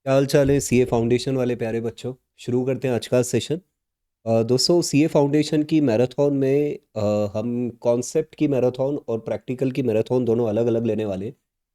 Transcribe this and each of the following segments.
क्या हाल चाल है सीए फाउंडेशन वाले प्यारे बच्चों। शुरू करते हैं आज का सेशन। दोस्तों सीए फाउंडेशन की मैराथन में हम कॉन्सेप्ट की मैराथन और प्रैक्टिकल की मैराथन दोनों अलग अलग लेने वाले हैं।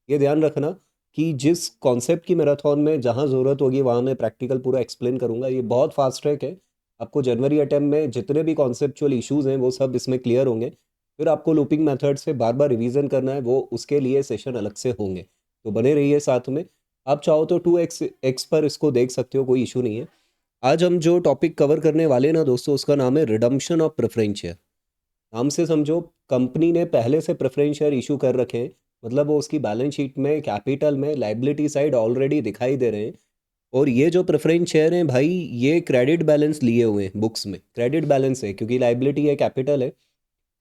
ये ध्यान रखना कि जिस कॉन्सेप्ट की मैराथन में जहाँ ज़रूरत होगी वहाँ मैं प्रैक्टिकल पूरा एक्सप्लेन करूँगा। ये बहुत फास्ट ट्रैक है। आपको जनवरी अटेम्प्ट में जितने भी कॉन्सेप्चुअल इश्यूज़ हैं वो सब इसमें क्लियर होंगे। फिर आपको लूपिंग मेथड से बार बार रिवीजन करना है, वो उसके लिए सेशन अलग से होंगे। तो बने रहिए साथ में। आप चाहो तो 2x पर इसको देख सकते हो, कोई इशू नहीं है। आज हम जो टॉपिक कवर करने वाले हैं ना दोस्तों, उसका नाम है रिडम्पशन ऑफ प्रेफरेंस शेयर। नाम से समझो, कंपनी ने पहले से प्रेफरेंस शेयर इशू कर रखे हैं। मतलब वो उसकी बैलेंस शीट में, कैपिटल में, लाइबिलिटी साइड ऑलरेडी दिखाई दे रहे हैं। और ये जो प्रेफरेंस शेयर हैं भाई, ये क्रेडिट बैलेंस लिए हुए हैं बुक्स में। क्रेडिट बैलेंस है क्योंकि लाइबिलिटी है, कैपिटल है।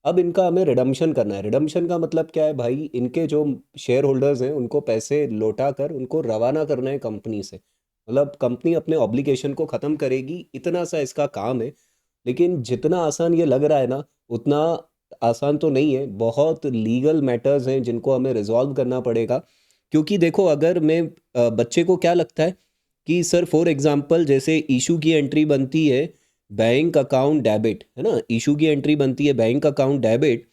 अब इनका हमें रिडम्पशन करना है। रिडम्पशन का मतलब क्या है भाई? इनके जो शेयर होल्डर्स हैं उनको पैसे लौटा कर उनको रवाना करना है कंपनी से। मतलब कंपनी अपने ऑब्लिगेशन को ख़त्म करेगी, इतना सा इसका काम है। लेकिन जितना आसान ये लग रहा है ना, उतना आसान तो नहीं है। बहुत लीगल मैटर्स हैं जिनको हमें रिजॉल्व करना पड़ेगा। क्योंकि देखो, अगर मैं बच्चे को क्या लगता है कि सर फॉर एग्जांपल जैसे इशू की एंट्री बनती है बैंक अकाउंट डेबिट, है ना, इशू की एंट्री बनती है bank account debit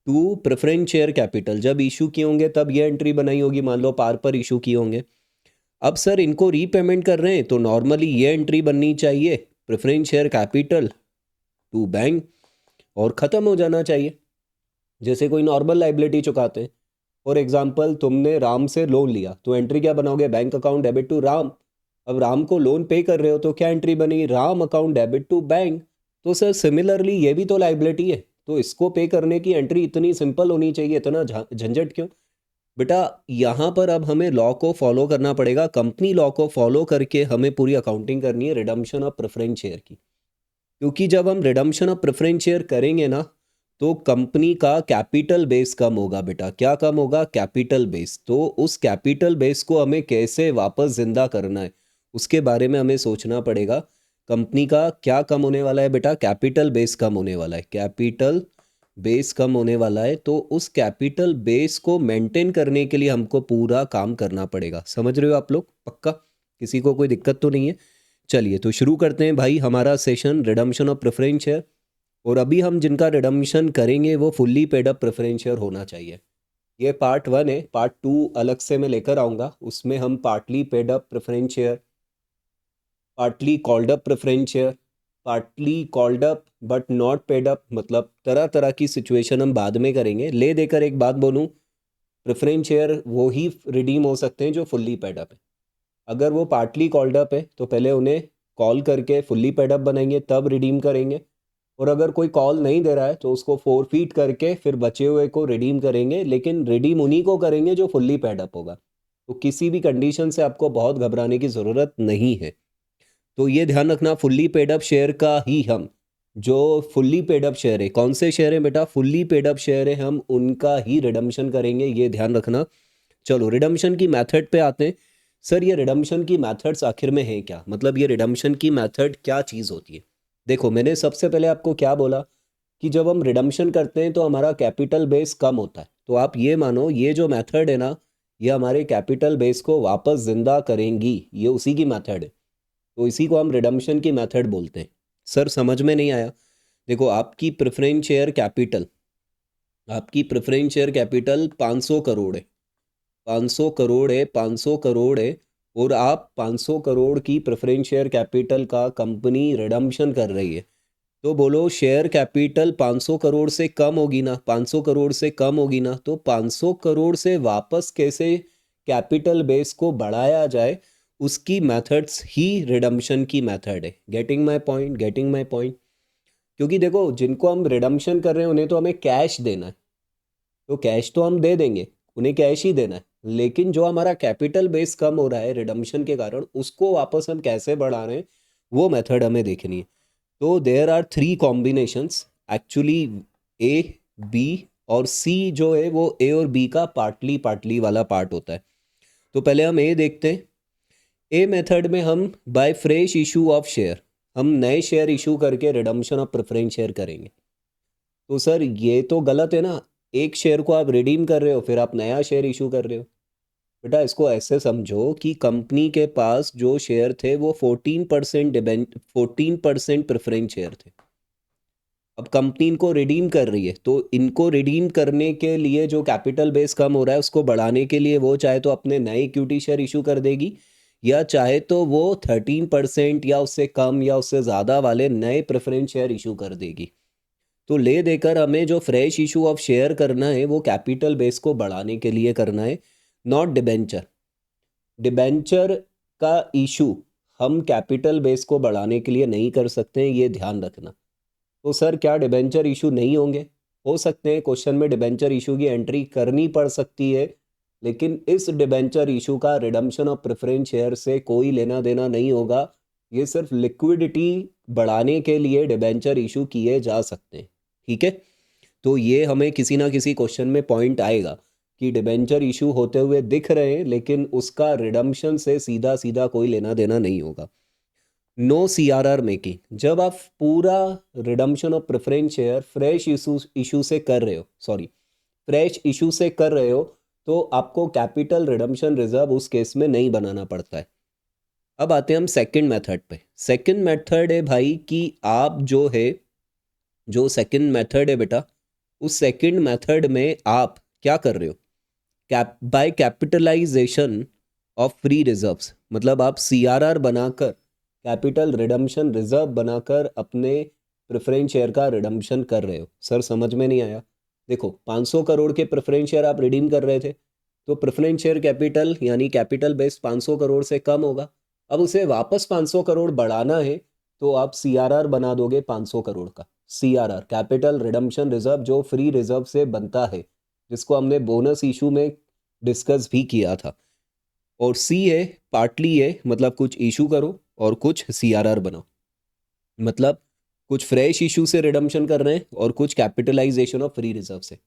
to preference share capital. जब इशू किए होंगे तब ये एंट्री बनाई होगी, मान लो पार पर इशू किए होंगे। अब सर इनको रीपेमेंट कर रहे हैं तो नॉर्मली ये एंट्री बननी चाहिए preference share capital to bank, और ख़त्म हो जाना चाहिए। जैसे कोई नॉर्मल लाइबिलिटी चुकाते हैं। फॉर एग्जांपल तुमने राम से लोन लिया तो एंट्री क्या बनाओगे? Bank account debit to Ram. अब राम को लोन पे कर रहे हो तो क्या एंट्री बनी? Ram account debit to bank. तो सर सिमिलरली ये भी तो लाइबिलिटी है, तो इसको पे करने की एंट्री इतनी सिंपल होनी चाहिए, इतना झंझट क्यों? बेटा, यहाँ पर अब हमें लॉ को फॉलो करना पड़ेगा। कंपनी लॉ को फॉलो करके हमें पूरी अकाउंटिंग करनी है रिडम्पशन ऑफ प्रेफरेंस शेयर की। क्योंकि जब हम रिडम्पशन ऑफ प्रेफरेंस शेयर करेंगे ना, तो कंपनी का कैपिटल बेस कम होगा। बेटा क्या कम होगा? Capital base. तो उस कैपिटल बेस को हमें कैसे वापस जिंदा करना है, उसके बारे में हमें सोचना पड़ेगा। कंपनी का क्या कम होने वाला है बेटा? कैपिटल बेस कम होने वाला है। कैपिटल बेस कम होने वाला है, तो उस कैपिटल बेस को मेंटेन करने के लिए हमको पूरा काम करना पड़ेगा। समझ रहे हो आप लोग? पक्का? किसी को कोई दिक्कत तो नहीं है? चलिए तो शुरू करते हैं भाई हमारा session redemption of preference share. और अभी हम जिनका रिडम्पशन करेंगे वो fully paid up preference share होना चाहिए। ये पार्ट 1 है। पार्ट 2 अलग से मैं लेकर आऊँगा, उसमें हम partly paid up preference share, partly called up preference share, partly called up but not paid up, मतलब तरह तरह की सिचुएशन हम बाद में करेंगे। ले देकर एक बात बोलूँ, प्रेफरेंस शेयर वो ही रिडीम हो सकते हैं जो फुल्ली पेड अप है। अगर वो पार्टली कॉल्ड अप है तो पहले उन्हें कॉल करके फुल्ली पेड अप बनाएंगे, तब रिडीम करेंगे। और अगर कोई कॉल नहीं दे रहा है तो उसको फोरफीट करके फिर बचे हुए को रिडीम करेंगे, लेकिन रिडीम उन्हीं को करेंगे जो फुल्ली पेड अप होगा। तो किसी भी कंडीशन से आपको बहुत घबराने की ज़रूरत नहीं है। तो ये ध्यान रखना, फुल्ली पेड अप शेयर का ही हम, जो फुल्ली पेड अप शेयर है, कौन से शेयर है बेटा? फुल्ली पेड अप शेयर है, हम उनका ही रिडम्पशन करेंगे, ये ध्यान रखना। चलो रिडम्पशन की मेथड पे आते हैं। सर ये रिडम्पशन की मेथड्स आखिर में है क्या? मतलब ये रिडम्पशन की मेथड क्या चीज़ होती है? देखो, मैंने सबसे पहले आपको क्या बोला कि जब हम रिडम्पशन करते हैं तो हमारा कैपिटल बेस कम होता है। तो आप ये मानो, ये जो मेथड है ना, ये हमारे कैपिटल बेस को वापस जिंदा करेंगी। ये उसी की मेथड है। तो इसी को हम रिडम्पशन की मेथड बोलते हैं। सर समझ में नहीं आया? देखो, आपकी प्रेफरेंस शेयर कैपिटल 500 करोड़ है। 500 करोड़ है, 500 करोड़ है। और आप 500 करोड़ की प्रेफरेंस शेयर कैपिटल का कंपनी रिडम्पशन कर रही है। तो बोलो, शेयर कैपिटल 500 करोड़ से कम होगी ना? 500 करोड़ से कम होगी ना? तो 500 करोड़ से वापस कैसे कैपिटल बेस को बढ़ाया जाए, उसकी मेथड्स ही रिडम्पशन की मेथड है। Getting my point? Getting my point? क्योंकि देखो, जिनको हम रिडम्पशन कर रहे हैं उन्हें तो हमें कैश देना है। तो कैश तो हम दे देंगे, उन्हें कैश ही देना है। लेकिन जो हमारा कैपिटल बेस कम हो रहा है रिडम्पशन के कारण, उसको वापस हम कैसे बढ़ा रहे हैं, वो मेथड हमें देखनी है। तो there are 3 combinations actually. A, B और सी जो है वो ए और बी का पार्टली पार्टली वाला पार्ट होता है। तो पहले हम ए देखते हैं। ए मेथड में हम by fresh issue of share, हम नए शेयर इशू करके रिडम्पशन ऑफ प्रेफरेंस शेयर करेंगे। तो सर ये तो गलत है ना? एक शेयर को आप रिडीम कर रहे हो, फिर आप नया शेयर इशू कर रहे हो। बेटा इसको ऐसे समझो कि कंपनी के पास जो शेयर थे वो 14% प्रेफरेंस शेयर थे। अब कंपनी इनको रिडीम कर रही है, तो इनको रिडीम करने के लिए जो कैपिटल बेस कम हो रहा है उसको बढ़ाने के लिए वो चाहे तो अपने नए इक्विटी शेयर इशू कर देगी, या चाहे तो वो 13% या उससे कम या उससे ज़्यादा वाले नए प्रेफरेंस शेयर इशू कर देगी। तो ले देकर हमें जो फ्रेश इशू ऑफ शेयर करना है वो कैपिटल बेस को बढ़ाने के लिए करना है, नॉट डिबेंचर। डिबेंचर का इशू हम कैपिटल बेस को बढ़ाने के लिए नहीं कर सकते हैं, ये ध्यान रखना। तो सर क्या डिबेंचर इशू नहीं होंगे? हो सकते हैं, क्वेश्चन में डिबेंचर इशू की एंट्री करनी पड़ सकती है, लेकिन इस डिबेंचर इशू का रिडम्पशन ऑफ प्रेफरेंस शेयर से कोई लेना देना नहीं होगा। ये सिर्फ लिक्विडिटी बढ़ाने के लिए डिबेंचर इशू किए जा सकते हैं, ठीक है। तो ये हमें किसी ना किसी क्वेश्चन में पॉइंट आएगा कि डिबेंचर इशू होते हुए दिख रहे हैं, लेकिन उसका रिडम्पशन से सीधा सीधा कोई लेना देना नहीं होगा। नो सीआरआर मेकिंग, जब आप पूरा redemption of preference share fresh issue से कर रहे हो, सॉरी फ्रेश इशू से कर रहे हो, तो आपको कैपिटल रिडम्पशन रिजर्व उस केस में नहीं बनाना पड़ता है। अब आते हैं हम सेकंड मेथड पे। सेकंड मेथड है भाई कि आप जो सेकंड मेथड है बेटा, उस सेकंड मेथड में आप क्या कर रहे हो, by capitalization of free reserves, मतलब आप सीआरआर बनाकर कैपिटल रिडम्पशन रिजर्व बनाकर अपने प्रेफरेंस शेयर का रिडम्पशन कर रहे हो। सर समझ में नहीं आया। देखो 500 करोड़ के प्रेफरेंस शेयर आप रिडीम कर रहे थे, तो प्रेफरेंस शेयर कैपिटल यानी कैपिटल बेस 500 करोड़ से कम होगा। अब उसे वापस 500 करोड़ बढ़ाना है, तो आप सीआरआर बना दोगे 500 करोड़ का। सीआरआर कैपिटल रिडम्पशन रिजर्व जो फ्री रिजर्व से बनता है, जिसको हमने बोनस इशू में डिस्कस भी किया था। और सी है पार्टली है, मतलब कुछ इशू करो और कुछ सीआरआर बनाओ, मतलब कुछ फ्रेश इशू से रिडम्पशन कर रहे हैं और कुछ कैपिटलाइजेशन ऑफ फ्री रिजर्व से।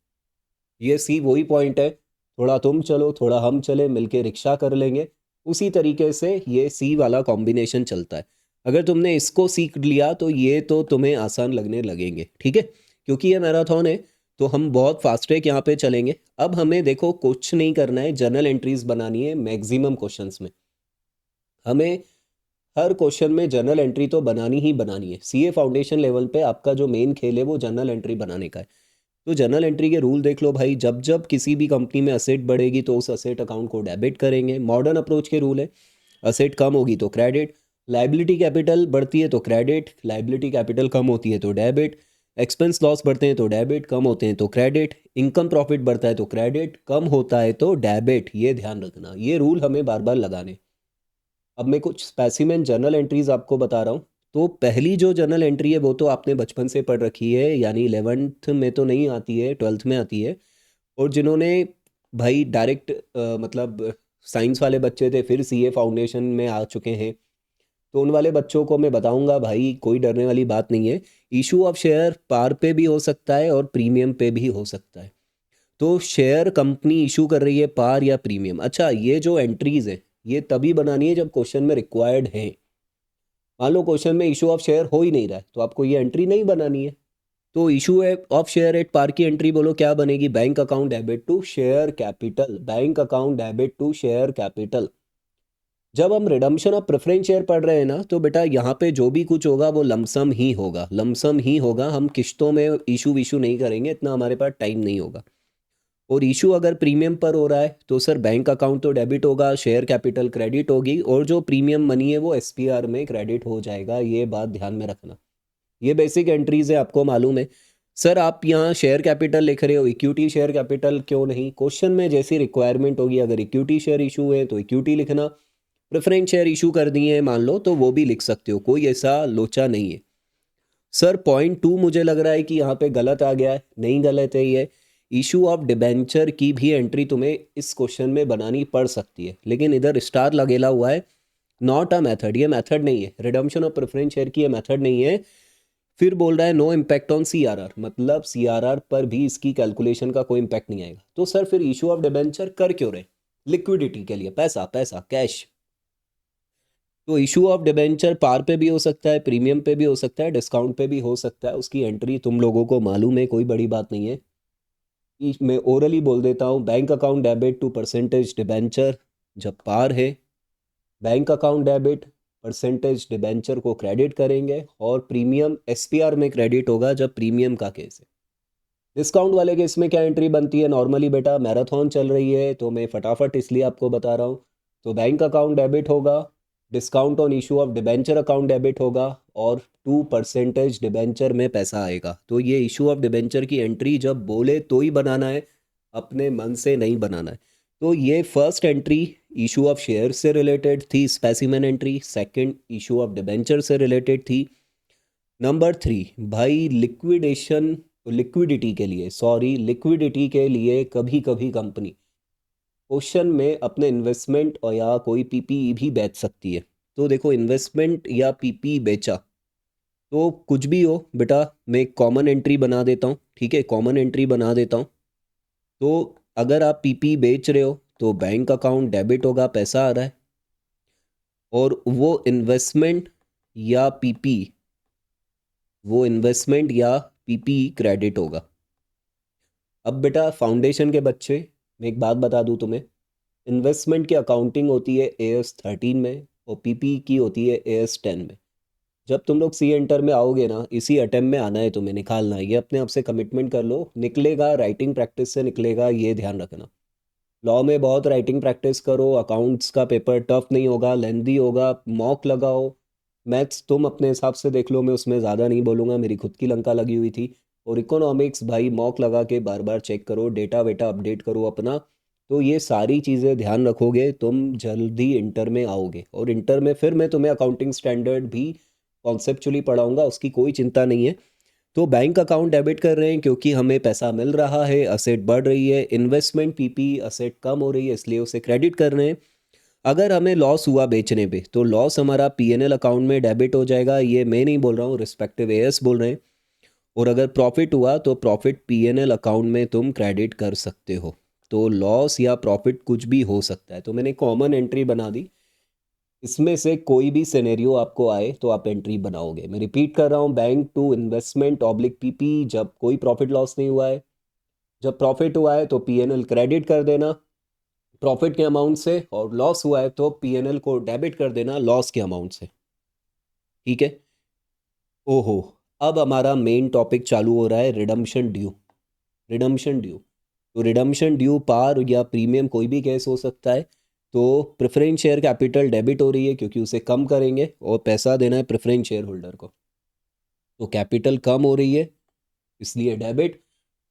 ये सी वही पॉइंट है, थोड़ा तुम चलो थोड़ा हम चले, मिलके रिक्शा कर लेंगे, उसी तरीके से ये सी वाला कॉम्बिनेशन चलता है। अगर तुमने इसको सीख लिया तो ये तो तुम्हें आसान लगने लगेंगे, ठीक है। क्योंकि ये मैराथन है तो हम बहुत फास्ट ट्रैक यहाँ पे चलेंगे। अब हमें देखो कुछ नहीं करना है, जर्नल एंट्रीज बनानी है मैक्सिमम क्वेश्चंस में। हमें हर क्वेश्चन में जर्नल एंट्री तो बनानी ही बनानी है। सीए फाउंडेशन लेवल पे आपका जो मेन खेल है वो जर्नल एंट्री बनाने का है। तो जर्नल एंट्री के रूल देख लो भाई, जब जब किसी भी कंपनी में असेट बढ़ेगी तो उस असेट अकाउंट को डेबिट करेंगे। मॉडर्न अप्रोच के रूल है, असेट कम होगी तो क्रेडिट, लाइबिलिटी कैपिटल बढ़ती है तो क्रेडिट, लाइबिलिटी कैपिटल कम होती है तो डेबिट, एक्सपेंस लॉस बढ़ते हैं तो डेबिट, कम होते हैं तो क्रेडिट, इनकम प्रॉफिट बढ़ता है तो क्रेडिट, कम होता है तो डेबिट। ये ध्यान रखना, ये रूल हमें बार बार लगाने। अब मैं कुछ स्पेसिमेन जर्नल एंट्रीज आपको बता रहा हूँ। तो पहली जो जर्नल एंट्री है वो तो आपने बचपन से पढ़ रखी है, यानी 11th में तो नहीं आती है, 12th में आती है। और जिन्होंने भाई डायरेक्ट मतलब साइंस वाले बच्चे थे फिर सीए फाउंडेशन में आ चुके हैं, तो उन वाले बच्चों को मैं बताऊंगा भाई कोई डरने वाली बात नहीं है। इशू ऑफ शेयर पार पे भी हो सकता है और प्रीमियम पे भी हो सकता है। तो शेयर कंपनी इशू कर रही है पार या प्रीमियम। अच्छा, ये जो एंट्रीज है ये तभी बनानी है जब क्वेश्चन में रिक्वायर्ड है। मान लो क्वेश्चन में इशू ऑफ शेयर हो ही नहीं रहा है तो आपको ये एंट्री नहीं बनानी है। तो issue of share at par की एंट्री बोलो क्या बनेगी, bank account debit to share capital, bank account debit to share capital. जब हम रिडम्पशन ऑफ प्रेफरेंस शेयर पढ़ रहे हैं ना, तो बेटा यहाँ पे जो भी कुछ होगा वो लमसम ही होगा, लमसम ही होगा। हम किश्तों में इशू विशू नहीं करेंगे, इतना हमारे पास टाइम नहीं होगा। और इशू अगर प्रीमियम पर हो रहा है तो सर बैंक अकाउंट तो डेबिट होगा, शेयर कैपिटल क्रेडिट होगी, और जो प्रीमियम मनी है वो एसपीआर में क्रेडिट हो जाएगा। ये बात ध्यान में रखना। ये बेसिक एंट्रीज है, आपको मालूम है। सर आप यहाँ शेयर कैपिटल लिख रहे हो, इक्विटी शेयर कैपिटल क्यों नहीं? क्वेश्चन में जैसी रिक्वायरमेंट होगी, अगर इक्विटी शेयर इशू है तो इक्विटी लिखना, प्रेफरेंस शेयर इशू कर दिए हैं मान लो तो वो भी लिख सकते हो, कोई ऐसा लोचा नहीं है। सर पॉइंट 2 मुझे लग रहा है कि यहाँ पे गलत आ गया है। नहीं गलत है, ये इशू ऑफ डिबेंचर की भी एंट्री तुम्हें इस क्वेश्चन में बनानी पड़ सकती है, लेकिन इधर स्टार लगेला हुआ है, नॉट अ मेथड। ये मेथड नहीं है, रिडम्पशन ऑफ प्रेफरेंस शेयर की ये मेथड नहीं है। फिर बोल रहा है नो इम्पैक्ट ऑन सीआरआर, मतलब सीआरआर पर भी इसकी कैलकुलेशन का कोई इम्पैक्ट नहीं आएगा। तो सर फिर इशू ऑफ डिबेंचर कर क्यों रहे? लिक्विडिटी के लिए, पैसा पैसा कैश। तो इशू ऑफ डिबेंचर पार पे भी हो सकता है, प्रीमियम पे भी हो सकता है, डिस्काउंट पे भी हो सकता है। उसकी एंट्री तुम लोगों को मालूम है, कोई बड़ी बात नहीं है। मैं ओरली बोल देता हूँ, bank account debit to percentage debenture, जब पार है, bank account debit, percentage debenture को क्रेडिट करेंगे, और प्रीमियम एसपीआर में क्रेडिट होगा जब प्रीमियम का केस है। डिस्काउंट वाले केस में क्या एंट्री बनती है नॉर्मली बेटा, मैराथन चल रही है तो मैं फटाफट इसलिए आपको बता रहा हूँ। तो बैंक अकाउंट डेबिट होगा, discount on issue of debenture account debit होगा, और 2% डिबेंचर में पैसा आएगा। तो ये इशू ऑफ डिबेंचर की एंट्री जब बोले तो ही बनाना है, अपने मन से नहीं बनाना है। तो ये first entry issue of share से रिलेटेड थी, specimen entry. Second issue of debenture से रिलेटेड थी। नंबर 3 भाई, लिक्विडिटी के लिए कभी कभी कंपनी क्वेश्चन में अपने इन्वेस्टमेंट और या कोई पीपीई भी बेच सकती है। तो देखो, इन्वेस्टमेंट या पीपीई बेचा तो कुछ भी हो बेटा, मैं एक कॉमन एंट्री बना देता हूँ, ठीक है, कॉमन एंट्री बना देता हूँ। तो अगर आप पीपीई बेच रहे हो तो बैंक अकाउंट डेबिट होगा, पैसा आ रहा है, और वो इन्वेस्टमेंट या पीपीई क्रेडिट होगा। अब बेटा फाउंडेशन के बच्चे, मैं एक बात बता दूं तुम्हें, इन्वेस्टमेंट की अकाउंटिंग होती है AS 13 में, और पीपीई की होती है AS 10 में। जब तुम लोग सी एंटर में आओगे ना, इसी अटेम्प्ट में आना है तुम्हें, निकालना है, ये अपने आप से कमिटमेंट कर लो, निकलेगा राइटिंग प्रैक्टिस से निकलेगा, ये ध्यान रखना। लॉ में बहुत राइटिंग प्रैक्टिस करो, अकाउंट्स का पेपर टफ नहीं होगा, लेंदी होगा, मॉक लगाओ। मैथ्स तुम अपने हिसाब से देख लो, मैं उसमें ज़्यादा नहीं बोलूँगा, मेरी खुद की लंका लगी हुई थी। और इकोनॉमिक्स भाई मॉक लगा के बार बार चेक करो, डेटा वेटा अपडेट करो अपना। तो ये सारी चीज़ें ध्यान रखोगे, तुम जल्दी इंटर में आओगे। और इंटर में फिर मैं तुम्हें अकाउंटिंग स्टैंडर्ड भी कॉन्सेप्चुअली पढ़ाऊंगा, उसकी कोई चिंता नहीं है। तो बैंक अकाउंट डेबिट कर रहे हैं क्योंकि हमें पैसा मिल रहा है, असेट बढ़ रही है, इन्वेस्टमेंट पीपी असेट कम हो रही है, इसलिए उसे क्रेडिट कर रहे हैं। अगर हमें लॉस हुआ बेचने पे तो लॉस हमारा पीएनएल अकाउंट में डेबिट हो जाएगा, ये मैं नहीं बोल रहा हूँ, रिस्पेक्टिव एएस बोल रहे हैं। और अगर प्रॉफिट हुआ तो प्रॉफिट पीएनएल अकाउंट में तुम क्रेडिट कर सकते हो। तो लॉस या प्रॉफिट कुछ भी हो सकता है, तो मैंने कॉमन एंट्री बना दी। इसमें से कोई भी सिनेरियो आपको आए तो आप एंट्री बनाओगे। मैं रिपीट कर रहा हूँ, bank to investment oblique PP, जब कोई प्रॉफिट लॉस नहीं हुआ है। जब प्रॉफिट हुआ है तो पीएनएल क्रेडिट कर देना प्रॉफिट के अमाउंट से, और लॉस हुआ है तो पीएनएल को डेबिट कर देना लॉस के अमाउंट से। ठीक है। ओहो, अब हमारा मेन टॉपिक चालू हो रहा है, रिडम्पशन ड्यू। रिडम्पशन ड्यू, तो रिडम्पशन ड्यू पार या प्रीमियम कोई भी केस हो सकता है। तो प्रेफरेंस शेयर कैपिटल डेबिट हो रही है क्योंकि उसे कम करेंगे और पैसा देना है प्रेफरेंस शेयर होल्डर को। तो कैपिटल कम हो रही है इसलिए डेबिट,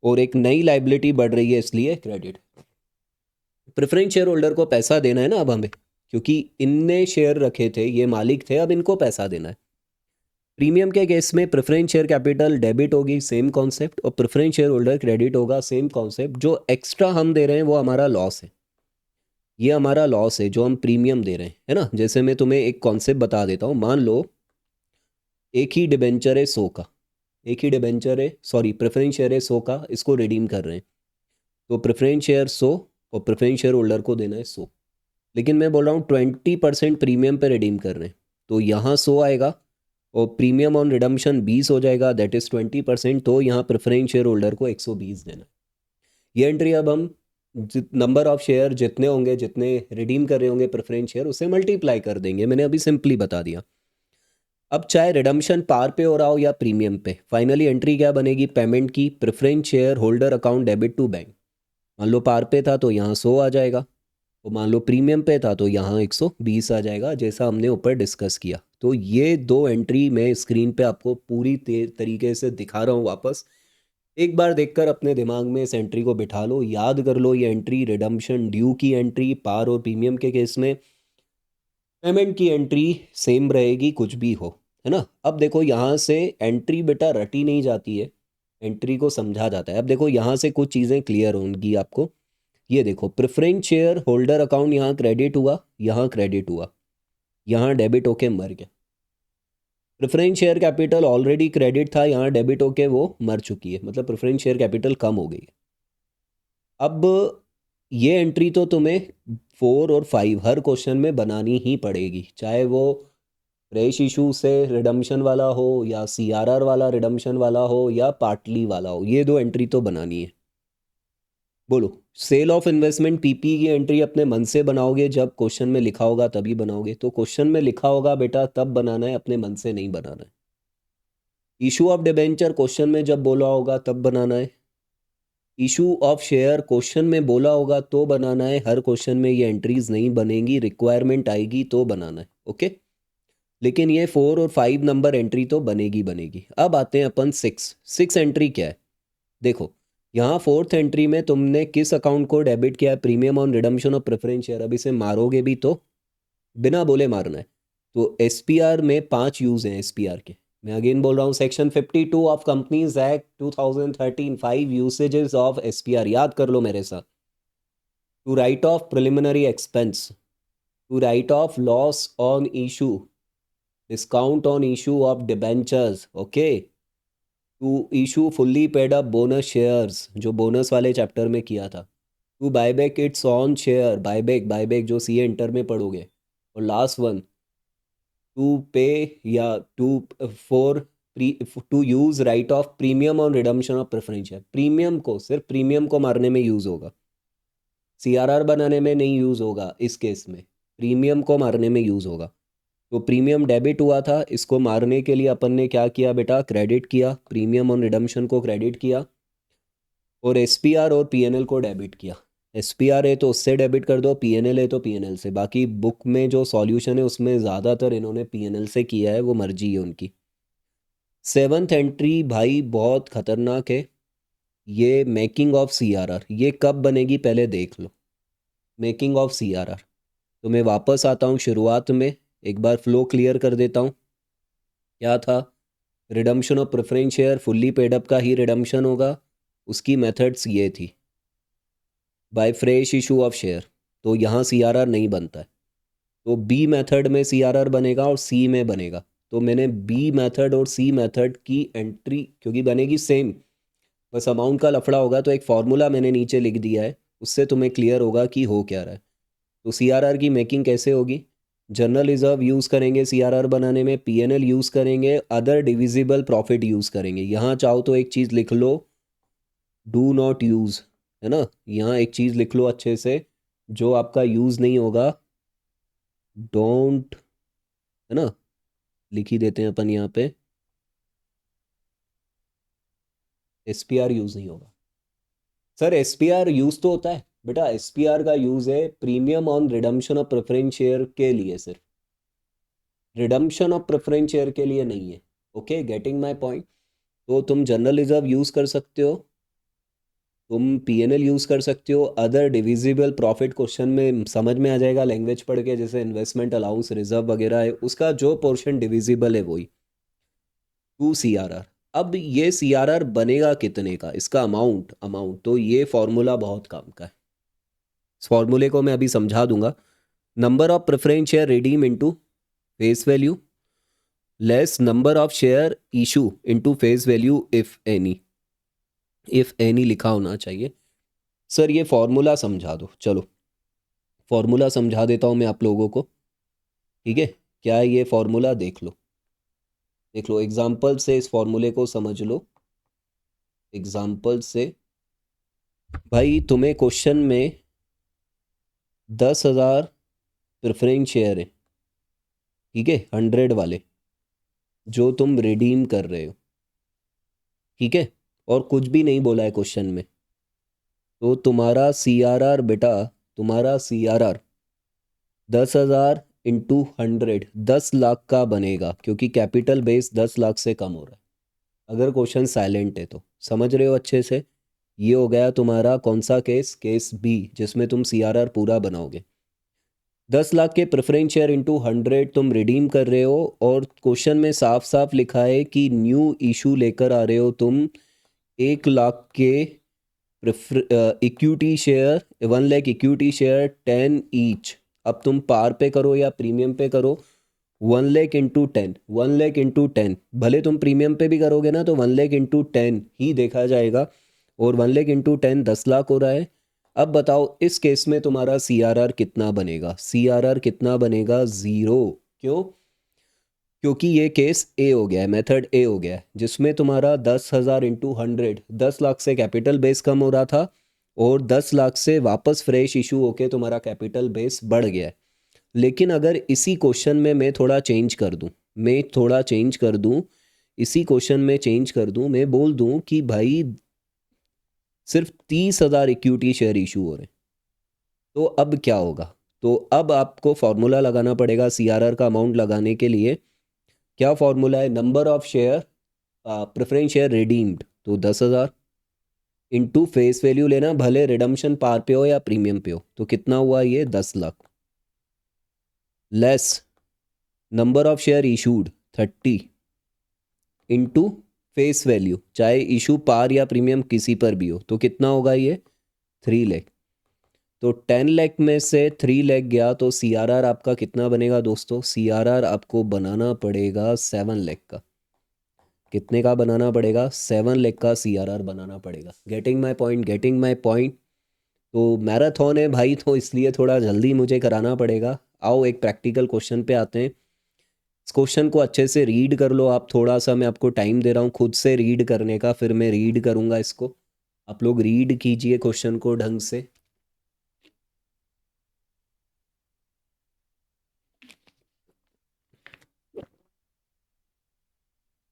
और एक नई लाइबिलिटी बढ़ रही है इसलिए क्रेडिट। प्रेफरेंस शेयर होल्डर को पैसा देना है ना अब हमें, क्योंकि इनने शेयर रखे थे, ये मालिक थे, अब इनको पैसा देना है। प्रीमियम के केस में प्रेफरेंस शेयर कैपिटल डेबिट होगी, सेम कॉन्सेप्ट, और प्रेफरेंस शेयर होल्डर क्रेडिट होगा, सेम कॉन्सेप्ट। जो एक्स्ट्रा हम दे रहे हैं वो हमारा लॉस है, ये हमारा लॉस है जो हम प्रीमियम दे रहे हैं, है ना। जैसे मैं तुम्हें एक कॉन्सेप्ट बता देता हूँ, मान लो एक ही डिबेंचर है 100 का, एक ही डिबेंचर है, सॉरी प्रेफरेंस शेयर है 100 का, इसको रिडीम कर रहे हैं। तो प्रेफरेंस शेयर 100 और प्रेफरेंस शेयर होल्डर को देना है 100। लेकिन मैं बोल रहा हूँ 20% प्रीमियम पे रिडीम कर रहे हैं, तो यहाँ 100 आएगा, और प्रीमियम ऑन रिडम्पशन 20 हो जाएगा, दैट इज़ 20%। तो यहाँ प्रेफरेंस शेयर होल्डर को 120 देना है। ये एंट्री अब हम नंबर ऑफ शेयर जितने होंगे, जितने रिडीम कर रहे होंगे प्रेफरेंस शेयर, उसे मल्टीप्लाई कर देंगे, मैंने अभी सिंपली बता दिया। अब चाहे रिडम्पशन पार पे हो रहा हो या प्रीमियम पे, फाइनली एंट्री क्या बनेगी पेमेंट की, preference share holder account debit to bank. मान लो पार पे था तो यहाँ 100 आ जाएगा, तो मान लो प्रीमियम पे था तो यहाँ 120 आ जाएगा, जैसा हमने ऊपर डिस्कस किया। तो ये दो एंट्री मैं स्क्रीन पे आपको पूरी तरीके से दिखा रहा हूँ वापस। एक बार देखकर अपने दिमाग में इस एंट्री को बिठा लो, याद कर लो, ये एंट्री रिडम्पशन ड्यू की एंट्री, पार और प्रीमियम के केस में पेमेंट की एंट्री सेम रहेगी कुछ भी हो, है ना। अब देखो यहाँ से एंट्री बेटा रटी नहीं जाती है, एंट्री को समझा जाता है। अब देखो यहाँ से कुछ चीज़ें क्लियर होंगी आपको। ये देखो, प्रेफरेंस शेयर होल्डर अकाउंट यहाँ क्रेडिट हुआ, यहाँ क्रेडिट हुआ, यहाँ डेबिट होके मर गया। Preference share capital already credit था, यहाँ डेबिट होके वो मर चुकी है, मतलब प्रेफरेंस शेयर कैपिटल कम हो गई है। अब ये एंट्री तो तुम्हें 4 और 5 हर क्वेश्चन में बनानी ही पड़ेगी, चाहे वो फ्रेश इशू से रिडम्पशन वाला हो या सीआरआर वाला रिडम्पशन वाला हो या पार्टली वाला हो, ये दो एंट्री तो बनानी है। बोलो। सेल ऑफ इन्वेस्टमेंट पीपी की एंट्री अपने मन से बनाओगे, जब क्वेश्चन में लिखा होगा तभी बनाओगे। तो क्वेश्चन में लिखा होगा बेटा तब बनाना है, अपने मन से नहीं बनाना है। इशू ऑफ डिबेंचर क्वेश्चन में जब बोला होगा तब बनाना है। इशू ऑफ शेयर क्वेश्चन में बोला होगा तो बनाना है। हर क्वेश्चन में ये एंट्रीज नहीं बनेंगी, रिक्वायरमेंट आएगी तो बनाना है। ओके, लेकिन ये 4 और 5 नंबर एंट्री तो बनेगी बनेगी। अब आते हैं अपन 6 एंट्री क्या है। देखो, यहाँ 4th एंट्री में तुमने किस अकाउंट को डेबिट किया है? Premium on redemption of preference share. अब इसे मारोगे भी तो बिना बोले मारना है। तो एसपीआर में 5 यूज हैं एसपीआर के। मैं अगेन बोल रहा हूँ, section 52 of companies act 2013, 5 usages of SPR. याद कर लो मेरे साथ। To write off preliminary expense, to write off loss on issue, discount on issue of debentures, okay, to issue fully paid up bonus shares, जो bonus वाले chapter में किया था, to buyback its own share, buyback buyback जो CA inter में पढ़ोगे, और last one to pay या to for to use write off premium on redemption of preference share. Premium को, सिर्फ प्रीमियम को मारने में यूज होगा, सीआरआर बनाने में नहीं यूज होगा। इस केस में प्रीमियम को मारने में यूज होगा। तो प्रीमियम डेबिट हुआ था, इसको मारने के लिए अपन ने क्या किया बेटा? क्रेडिट किया, प्रीमियम ऑन रिडम्पशन को क्रेडिट किया, और एसपीआर और पीएनएल को डेबिट किया। एसपीआर है तो उससे डेबिट कर दो, पीएनएल है तो पीएनएल से। बाकी बुक में जो सॉल्यूशन है उसमें ज़्यादातर इन्होंने पीएनएल से किया है, वो मर्जी है उनकी। 7th एंट्री भाई बहुत खतरनाक है, ये मेकिंग ऑफ सीआरआर। ये कब बनेगी पहले देख लो, मेकिंग ऑफ सीआरआर। तो मैं वापस आता हूँ शुरुआत में, एक बार फ्लो क्लियर कर देता हूँ। क्या था? Redemption of preference share, fully paid up का ही रिडम्पशन होगा। उसकी मेथड्स ये थी, by fresh issue of share. तो यहाँ सीआरआर नहीं बनता है, तो बी मेथड में सीआरआर बनेगा और सी में बनेगा। तो मैंने बी मेथड और सी मेथड की एंट्री, क्योंकि बनेगी सेम, बस अमाउंट का लफड़ा होगा, तो एक फार्मूला मैंने नीचे लिख दिया है, उससे तुम्हें क्लियर होगा कि हो क्या रहा है। तो सीआरआर की मेकिंग कैसे होगी? जनरल रिजर्व यूज़ करेंगे सीआरआर बनाने में, पीएनएल यूज़ करेंगे, अदर डिविजिबल प्रॉफिट यूज़ करेंगे। यहाँ चाहो तो एक चीज़ लिख लो, डू नॉट यूज़, है ना। यहाँ एक चीज़ लिख लो अच्छे से, जो आपका यूज़ नहीं होगा, डोंट, है ना, लिख ही देते हैं अपन यहाँ पे, एसपीआर यूज़ नहीं होगा। सर एसपीआर यूज़ तो होता है बेटा, एसपीआर का यूज़ है premium on redemption of preference share के लिए, सिर्फ रिडम्पशन ऑफ प्रेफरेंस शेयर के लिए नहीं है। Okay, getting my point. तो तुम जनरल रिजर्व यूज़ कर सकते हो, तुम पीएनएल यूज़ कर सकते हो, अदर डिविजिबल प्रॉफिट क्वेश्चन में समझ में आ जाएगा लैंग्वेज पढ़ के, जैसे इन्वेस्टमेंट अलाउंस रिजर्व वगैरह है, उसका जो पोर्शन डिविजिबल है वही, टू सीआरआर। अब ये सीआरआर बनेगा कितने का, इसका अमाउंट, तो ये फॉर्मूला बहुत काम का है। इस फॉर्मूले को मैं अभी समझा दूंगा। Number of preference share redeem into face value less number of share issue into face value if any, if any लिखा होना चाहिए। सर ये फॉर्मूला समझा दो, चलो फॉर्मूला समझा देता हूँ मैं आप लोगों को, ठीक है। क्या है ये फॉर्मूला? देख लो, देख लो एग्जाम्पल से इस फॉर्मूले को समझ लो, एग्जाम्पल से। भाई तुम्हें क्वेश्चन में 10,000 प्रेफरेंस शेयर है, ठीक है, 100 वाले, जो तुम रिडीम कर रहे हो, ठीक है, और कुछ भी नहीं बोला है क्वेश्चन में। तो तुम्हारा सीआरआर बेटा, तुम्हारा सीआरआर 10,000 इंटू 100, 10 लाख का बनेगा, क्योंकि कैपिटल बेस 10 लाख से कम हो रहा है। अगर क्वेश्चन साइलेंट है तो समझ रहे हो अच्छे से। ये हो गया तुम्हारा कौन सा केस? केस बी, जिसमें तुम सीआरआर पूरा बनाओगे। 10 लाख के प्रेफरेंस शेयर इंटू 100 तुम रिडीम कर रहे हो, और क्वेश्चन में साफ साफ लिखा है कि न्यू इशू लेकर आ रहे हो तुम 1 लाख के equity share, 1 lakh equity share 10 each. अब तुम पार पे करो या प्रीमियम पे करो, 1 लाख इंटू 10, 1 लाख इंटू 10, भले तुम प्रीमियम पे भी करोगे ना तो 1 लाख इंटू 10 ही देखा जाएगा, और 1 लाख इंटू 10 10 लाख हो रहा है। अब बताओ इस केस में तुम्हारा सीआरआर कितना बनेगा? सीआरआर कितना बनेगा? ज़ीरो। क्यों? क्योंकि ये केस ए हो गया है, मेथड ए हो गया है, जिसमें तुम्हारा 10,000 इंटू 100, 10 लाख से कैपिटल बेस कम हो रहा था, और 10 लाख से वापस फ्रेश इशू होके तुम्हारा कैपिटल बेस बढ़ गया है। लेकिन अगर इसी क्वेश्चन में मैं थोड़ा चेंज कर दूं, इसी क्वेश्चन में चेंज कर दूं, मैं बोल दूं कि भाई सिर्फ 30,000 इक्विटी शेयर इशू हो रहे हैं, तो अब क्या होगा? तो अब आपको फॉर्मूला लगाना पड़ेगा सीआरआर का अमाउंट लगाने के लिए। क्या फॉर्मूला है? Number of share, preference share redeemed, तो 10,000 इंटू फेस वैल्यू लेना, भले रिडम्शन पार पे हो या प्रीमियम पे हो, तो कितना हुआ ये? 10 lakh, less number of share issued 30 into face value, चाहे इशू पार या प्रीमियम किसी पर भी हो, तो कितना होगा ये? 3 लाख। तो 10 लाख में से 3 लाख गया, तो सीआरआर आपका कितना बनेगा दोस्तों? सीआरआर आपको बनाना पड़ेगा 7 लाख का। कितने का बनाना पड़ेगा? 7 लाख का सीआरआर बनाना पड़ेगा। Getting my point, getting my point. तो मैराथन है भाई, तो इसलिए थोड़ा जल्दी मुझे कराना पड़ेगा। आओ एक प्रैक्टिकल क्वेश्चन पे आते हैं। इस क्वेश्चन को अच्छे से रीड कर लो आप, थोड़ा सा मैं आपको टाइम दे रहा हूँ खुद से रीड करने का, फिर मैं रीड करूँगा इसको। आप लोग रीड कीजिए क्वेश्चन को ढंग से।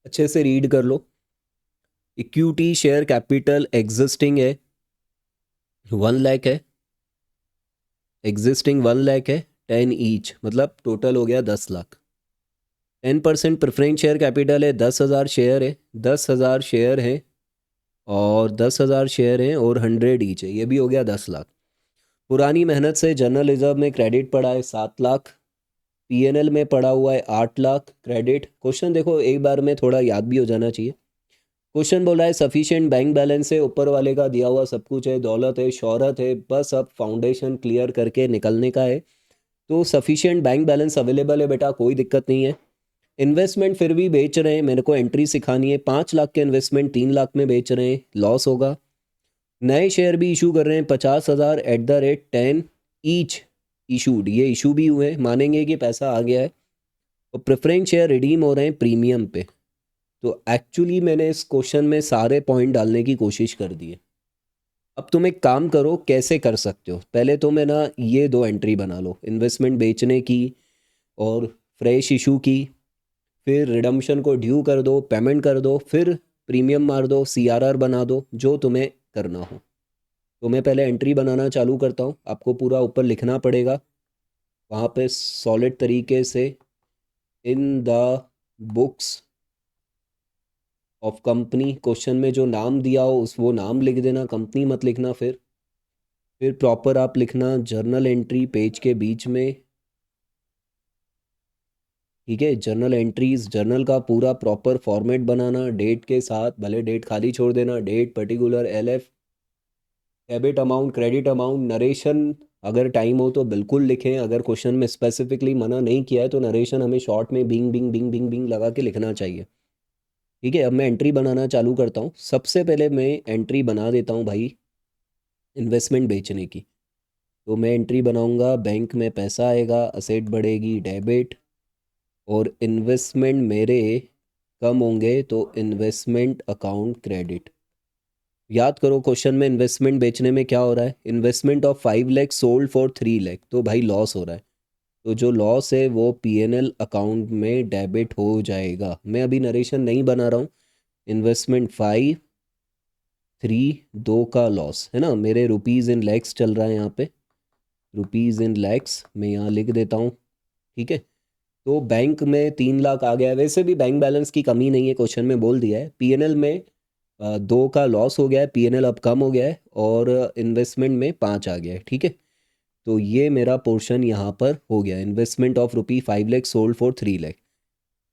अच्छे से रीड कर लो। इक्विटी शेयर कैपिटल एग्जिस्टिंग है 1 लाख है, एग्जिस्टिंग 1 लाख है, 10 ईच, मतलब टोटल हो गया 10 लाख। 10% प्रेफरेंस शेयर कैपिटल है, 10,000 शेयर है, 10,000 शेयर है, और 10,000 शेयर हैं और 100 ईच है, ये भी हो गया 10 लाख। पुरानी मेहनत से जनरल रिजर्व में क्रेडिट पड़ा है 7 लाख, पीएनएल में पड़ा हुआ है 8 लाख क्रेडिट। क्वेश्चन देखो एक बार में थोड़ा याद भी हो जाना चाहिए। क्वेश्चन बोला है सफिशिएंट बैंक बैलेंस है, ऊपर वाले का दिया हुआ सब कुछ है, दौलत है, शोहरत है, बस अब फाउंडेशन क्लियर करके निकलने का है। तो सफिशिएंट बैंक बैलेंस अवेलेबल है बेटा, कोई दिक्कत नहीं है। इन्वेस्टमेंट फिर भी बेच रहे हैं, मेरे को एंट्री सिखानी है। 5 लाख के इन्वेस्टमेंट 3 लाख में बेच रहे हैं, लॉस होगा। नए शेयर भी इशू कर रहे हैं 50,000 at the rate 10 each issued, ये इशू भी हुए, मानेंगे कि पैसा आ गया है। और प्रेफरेंस शेयर रिडीम हो रहे हैं प्रीमियम पे। तो एक्चुअली मैंने इस क्वेश्चन में सारे पॉइंट डालने की कोशिश कर दी है। अब तुम एक काम करो, कैसे कर सकते हो? पहले तो मैं ना ये 2 एंट्री बना लो, इन्वेस्टमेंट बेचने की और फ्रेश इशू की। फिर रिडम्शन को ड्यू कर दो, पेमेंट कर दो, फिर प्रीमियम मार दो, सीआरआर बना दो, जो तुम्हें करना हो। तो मैं पहले एंट्री बनाना चालू करता हूँ, आपको पूरा ऊपर लिखना पड़ेगा वहाँ पे सॉलिड तरीके से। In the books of company, question में जो नाम दिया हो उस वो नाम लिख देना, कंपनी मत लिखना। फिर प्रॉपर आप लिखना जर्नल एंट्री पेज के बीच में, ठीक है? जर्नल एंट्रीज, जर्नल का पूरा प्रॉपर फॉर्मेट बनाना, डेट के साथ, भले डेट खाली छोड़ देना, date particular LF, debit amount, credit amount, narration अगर टाइम हो तो बिल्कुल लिखें। अगर क्वेश्चन में स्पेसिफिकली मना नहीं किया है तो नरेशन हमें शॉर्ट में being being being being being लगा के लिखना चाहिए, ठीक है? अब मैं एंट्री बनाना चालू करता हूँ। सबसे पहले मैं एंट्री बना देता हूँ भाई इन्वेस्टमेंट बेचने की। तो मैं एंट्री बनाऊंगा, बैंक में पैसा आएगा, असेट बढ़ेगी, डेबिट, और इन्वेस्टमेंट मेरे कम होंगे तो इन्वेस्टमेंट अकाउंट क्रेडिट। याद करो क्वेश्चन में इन्वेस्टमेंट बेचने में क्या हो रहा है? Investment of 5 lakh sold for 3 lakh, तो भाई लॉस हो रहा है। तो जो लॉस है वो पीएनएल अकाउंट में डेबिट हो जाएगा। मैं अभी नरेशन नहीं बना रहा हूँ। इन्वेस्टमेंट 5, 3, 2 का लॉस है ना, मेरे रुपीज़ इन लैक्स चल रहा है यहाँ पे, रुपीज़ इन लैक्स मैं यहाँ लिख देता हूँ, ठीक है? तो बैंक में 3 लाख आ गया है, वैसे भी बैंक बैलेंस की कमी नहीं है, क्वेश्चन में बोल दिया है। पीएनएल में 2 का लॉस हो गया है, पीएनएल अब कम हो गया है, और इन्वेस्टमेंट में 5 आ गया है, ठीक है? तो ये मेरा पोर्शन यहाँ पर हो गया, investment of rupee 5 lakh sold for 3 lakh.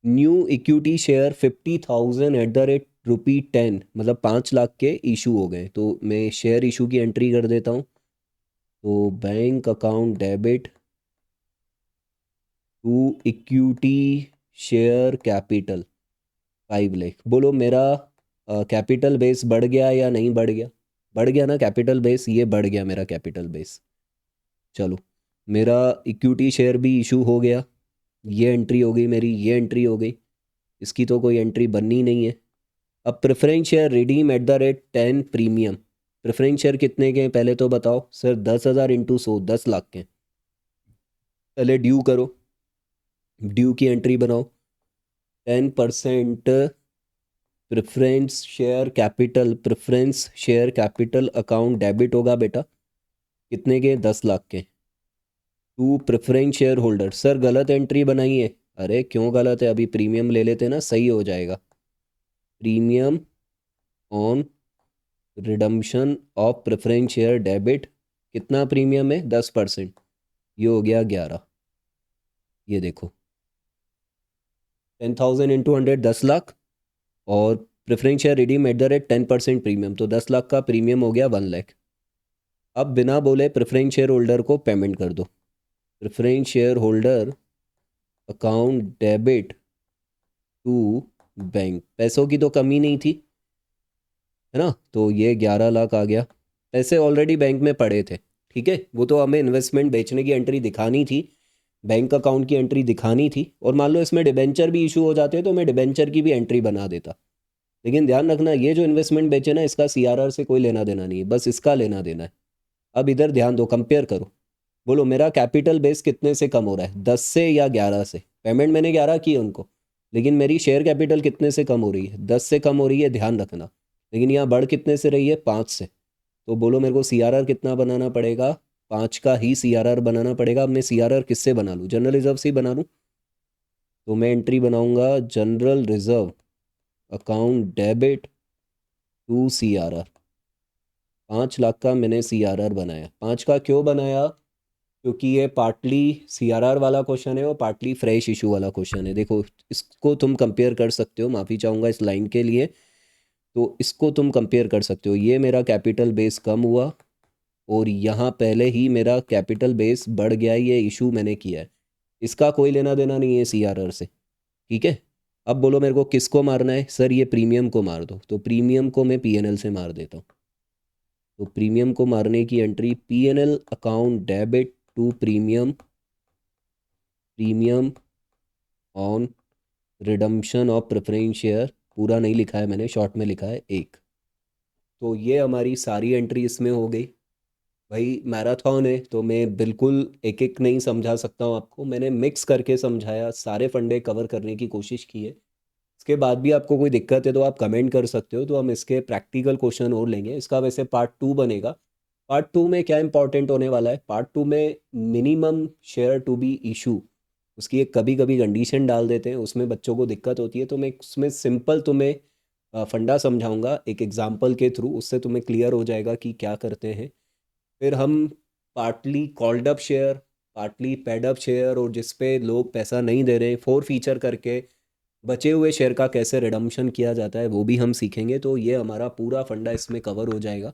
New equity share 50,000 at the rate rupee 10, मतलब 5 लाख के इशू हो गए। तो मैं शेयर इशू की एंट्री कर देता हूँ। तो bank account debit to equity share capital 5 lakh. बोलो मेरा कैपिटल बेस बढ़ गया या नहीं बढ़ गया? बढ़ गया ना कैपिटल बेस, ये बढ़ गया मेरा कैपिटल बेस। चलो, मेरा इक्विटी शेयर भी इशू हो गया, ये एंट्री हो गई मेरी, ये एंट्री हो गई, इसकी तो कोई एंट्री बननी नहीं है। अब preference share redeem eight the rate 10 premium, preference share कितने के हैं पहले तो बताओ सर। 10,000 इंटू 100, 10 लाख के हैं। पहले ड्यू करो, ड्यू की एंट्री बनाओ। 10% preference share capital, preference share capital account debit होगा बेटा। कितने के? 10 लाख के। To preference share holder. Sir गलत एंट्री बनाई है। अरे क्यों गलत है? अभी प्रीमियम ले लेते ना, सही हो जाएगा। Premium on redemption of preference share debit. कितना प्रीमियम है? 10%। ये हो गया 11। ये देखो, 10,000 इंटू 100, 10 लाख। और preference share redeem eight the rate 10% premium, तो 10 लाख का प्रीमियम हो गया 1 लाख। अब बिना बोले प्रेफरेंस शेयर होल्डर को पेमेंट कर दो। Preference share holder account debit to bank. पैसों की तो कमी नहीं थी, है ना? तो ये 11 लाख आ गया। पैसे ऑलरेडी बैंक में पड़े थे, ठीक है। वो तो हमें इन्वेस्टमेंट बेचने की एंट्री दिखानी थी, बैंक अकाउंट की एंट्री दिखानी थी। और मान लो इसमें डिबेंचर भी इशू हो जाते तो मैं डिबेंचर की भी एंट्री बना देता। लेकिन ध्यान रखना, ये जो इन्वेस्टमेंट बेचे ना, इसका सीआरआर से कोई लेना देना नहीं है, बस इसका लेना देना है। अब इधर ध्यान दो, कंपेयर करो। बोलो मेरा कैपिटल बेस कितने से कम हो रहा है? 10 से या 11 से? पेमेंट मैंने 11 की है उनको, लेकिन मेरी शेयर कैपिटल कितने से कम हो रही है? 10 से कम हो रही है, ध्यान रखना। लेकिन यहाँ बढ़ कितने से रही है? 5 से। तो बोलो मेरे को सीआरआर कितना बनाना पड़ेगा? 5 का ही सीआरआर बनाना पड़ेगा। अब मैं सीआरआर किससे बना लूँ? जनरल रिजर्व से ही बना लूँ। तो मैं एंट्री बनाऊंगा general reserve account debit to CRR. 5 lakh का मैंने सीआरआर बनाया। 5 का क्यों बनाया? क्योंकि ये पार्टली सीआरआर वाला क्वेश्चन है और पार्टली फ्रेश इशू वाला क्वेश्चन है। देखो इसको तुम कंपेयर कर सकते हो, माफ़ी चाहूँगा इस लाइन के लिए। तो इसको तुम कंपेयर कर सकते हो, ये मेरा कैपिटल बेस कम हुआ और यहाँ पहले ही मेरा कैपिटल बेस बढ़ गया, ये इशू मैंने किया है। इसका कोई लेना देना नहीं है सीआरआर से, ठीक है। अब बोलो मेरे को किसको मारना है? सर ये प्रीमियम को मार दो। तो प्रीमियम को मैं पीएनएल से मार देता हूँ। तो प्रीमियम को मारने की entry PNL account debit to premium, premium on redemption of preference share. पूरा नहीं लिखा है मैंने, शॉर्ट में लिखा है 1। तो ये हमारी सारी एंट्री इसमें हो गई। भाई मैराथन है तो मैं बिल्कुल एक एक नहीं समझा सकता हूँ आपको, मैंने मिक्स करके समझाया, सारे फंडे कवर करने की कोशिश की है। इसके बाद भी आपको कोई दिक्कत है तो आप कमेंट कर सकते हो, तो हम इसके प्रैक्टिकल क्वेश्चन और लेंगे। इसका वैसे पार्ट 2 बनेगा। पार्ट 2 में क्या इंपॉर्टेंट होने वाला है? पार्ट 2 में minimum share to be issue, उसकी एक कभी कभी कंडीशन डाल देते हैं, उसमें बच्चों को दिक्कत होती है। तो मैं उसमें सिंपल तुम्हें फंडा समझाऊंगा एक एग्जाम्पल के थ्रू, उससे तुम्हें क्लियर हो जाएगा कि क्या करते हैं। फिर हम partly called up share, partly paid up share, और जिस पे लोग पैसा नहीं दे रहे, 4 फीचर करके बचे हुए शेयर का कैसे रिडम्पशन किया जाता है वो भी हम सीखेंगे। तो ये हमारा पूरा फंडा इसमें कवर हो जाएगा।